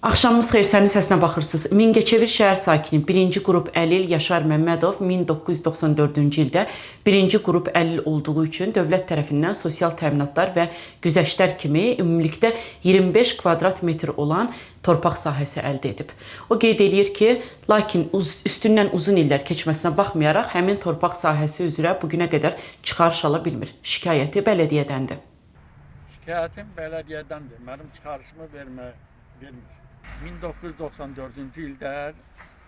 Axşamınız xeyir, sənin səsinə baxırsınız. Mingəçevir şəhər sakini 1-ci qrup əlil Yaşar Məmmədov 1994-cü ildə 1-ci qrup əlil olduğu üçün dövlət tərəfindən sosial təminatlar və güzəştlər kimi ümumilikdə 25 kvadrat metr olan torpaq sahəsi əldə edib. O qeyd eləyir ki, lakin üstündən uzun illər keçməsinə baxmayaraq həmin torpaq sahəsi üzrə bugünə qədər çıxarış ala bilmir. Şikayəti bələdiyyədəndir. Şikayətim bələdiyyədəndir. Mənim çıxarışımı vermir. 1994-cü ildə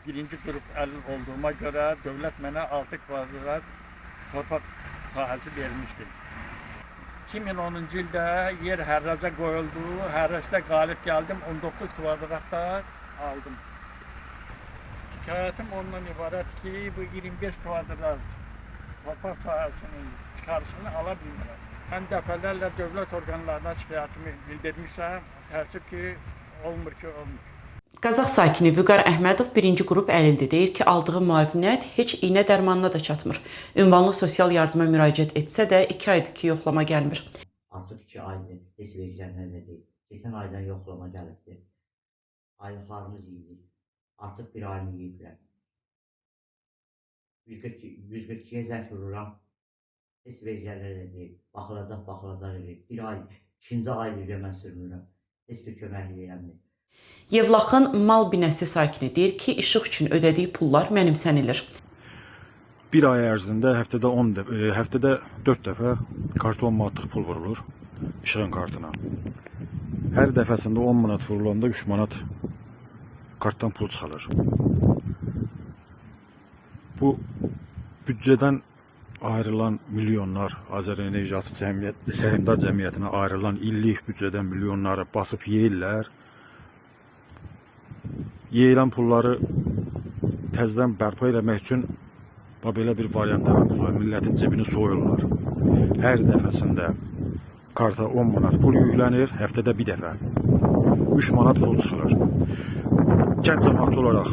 1-ci qrup əlil olduğuma görə dövlət mənə 6 kvadrat torpaq sahəsi vermişdi. 2010-cu ildə yer hərraca qoyuldu, hərracda qalib gəldim, 19 kvadratda aldım. Şikayətim ondan ibarət ki, bu 25 kvadrat torpaq sahəsinin çıxarışını ala bilmirəm. Mən dəfələrlə dövlət orqanlarına şikayətimi bildirmişəm, təəssüf ki, olmur ki, olmur. Qazax sakini Vüqar Əhmədov 1-ci qrup əlildir. Deyir ki, aldığı müavinət heç iynə dərmanına da çatmır. Ünvanlı sosial yardıma müraciət etsə də 2 aydır ki, yoxlama gəlmir. Artıq 2 aydır, heç verilənlərlə deyil. Keçən aydan yoxlama gəlibdir. Aylıqlarımız yiyir. Artıq bir ayını yiyiblər. 142-yə zəng vururam. Heç verilənlərlə deyil. Baxılacaq eləyir. Bir ay, 2-ci aydır mən sürmürəm. Heç bir köməklik eləmir. Yevlaxın mal binəsi sakini deyir ki, işıq üçün ödədiyi pullar mənimsənilir. Bir ay ərzində həftədə 4 dəfə karton manatlıq pul vurulur işığın kartına. Hər dəfəsində 10 manat vurulanda 3 manat kartdan pul çıxılır. Bu büdcədən ayrılan milyonlar, Azərenerji Açıq Səhmdar Cəmiyyətinə ayrılan illik büdcədən milyonları basıb yeyirlər. Yeyilən pulları təzədən bərpa eləmək üçün belə bir variant var. Millətin cibini soyurlar. Hər dəfəsində karta 10 manat pul yüklənir, həftədə bir dəfə 3 manat pul çıxılır. Kənd cəmiyyəti olaraq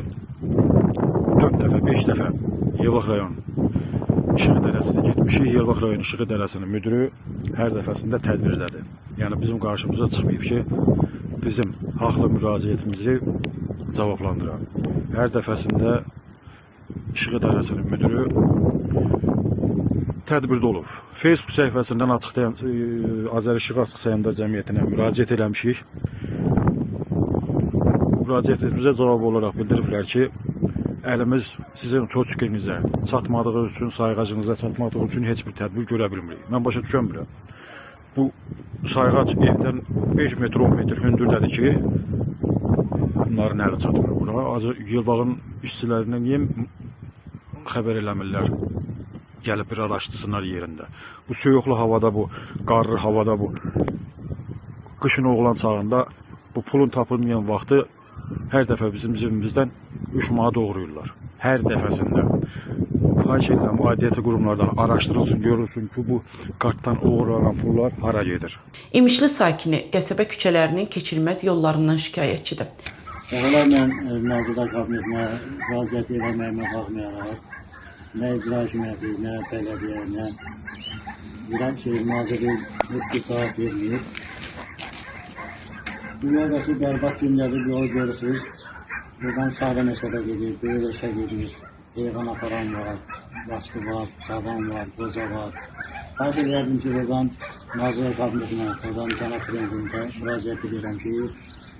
4 dəfə, 5 dəfə Yevlax rayon İşıq İdarəsinə getmişik. Yevlax rayon İşıq İdarəsinin müdürü hər dəfəsində tədbirdədir. Yəni bizim qarşımıza çıxmayıb ki, bizim haqlı müraciətimizi cavablandıran. Hər dəfəsində İşıq İdarəsinin müdürü tədbirdə olub. Facebook səhifəsindən Azərenerji Açıq Səhmdar Cəmiyyətinə müraciət eləmişik. Müraciətimizə cavab olaraq bildiriblər ki, əlimiz sizin çocuğunuzə çatmadığı üçün, sayğacınıza çatmadığı üçün heç bir tədbir görə bilmirik. Mən başa düşəmirəm. Bu sayğac evdən 5 metr, 10 metr hündürdədir ki, bunların əli çatmır bura. Yevlaxın işçilərinə niyə xəbər eləmirlər? Gəlib bir araşdırsınlar yerində. Bu soyuqlu havada, bu qarlı havada, bu qışın oğlan çağında bu pulun tapılmayan vaxtı hər dəfə bizim cibimizdən 3 manat doğrayırlar. Hər dəfəsində. Xahiş edirəm, aidiyyəti qurumlardan araşdırılsın, görülsün ki, bu kartdan uğurlanan pullar hara gedir. İmişli sakini qəsəbə küçələrinin keçilməz yollarından şikayətçidir. Dəfələrlə Nazirlər Kabinetinə müraciət eləməyimə baxmayaraq, nə icra hakimiyyəti, nə bələdiyyə, nə nazirlik heç cavab vermir. Dünyadakı bərbad günləri yolu görürsünüz. Buradan Sağda Meşədə gedir, Böyüləşə gedir, heyvan aparan var, yaşlı var, saban var, qoca var. Xahiş edirəm ki, buradan Nazirlər Kabinetinə, buradan Cənab Prezidentə müraciət edirəm ki,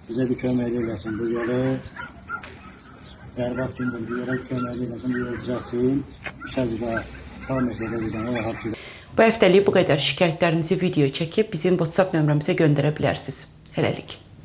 bizə bir kömək eləsin, bu yolu bərbad gündür, bu yola kömək eləsin, bu yolu düzəlsin, Şəzidə, Sağda Meşədə gedən o rahat gedir. Bu həftəlik bu qədər. Şikayətlərinizi video çəkib bizim WhatsApp nömrəmizə göndərə bilərsiniz. Hələlik.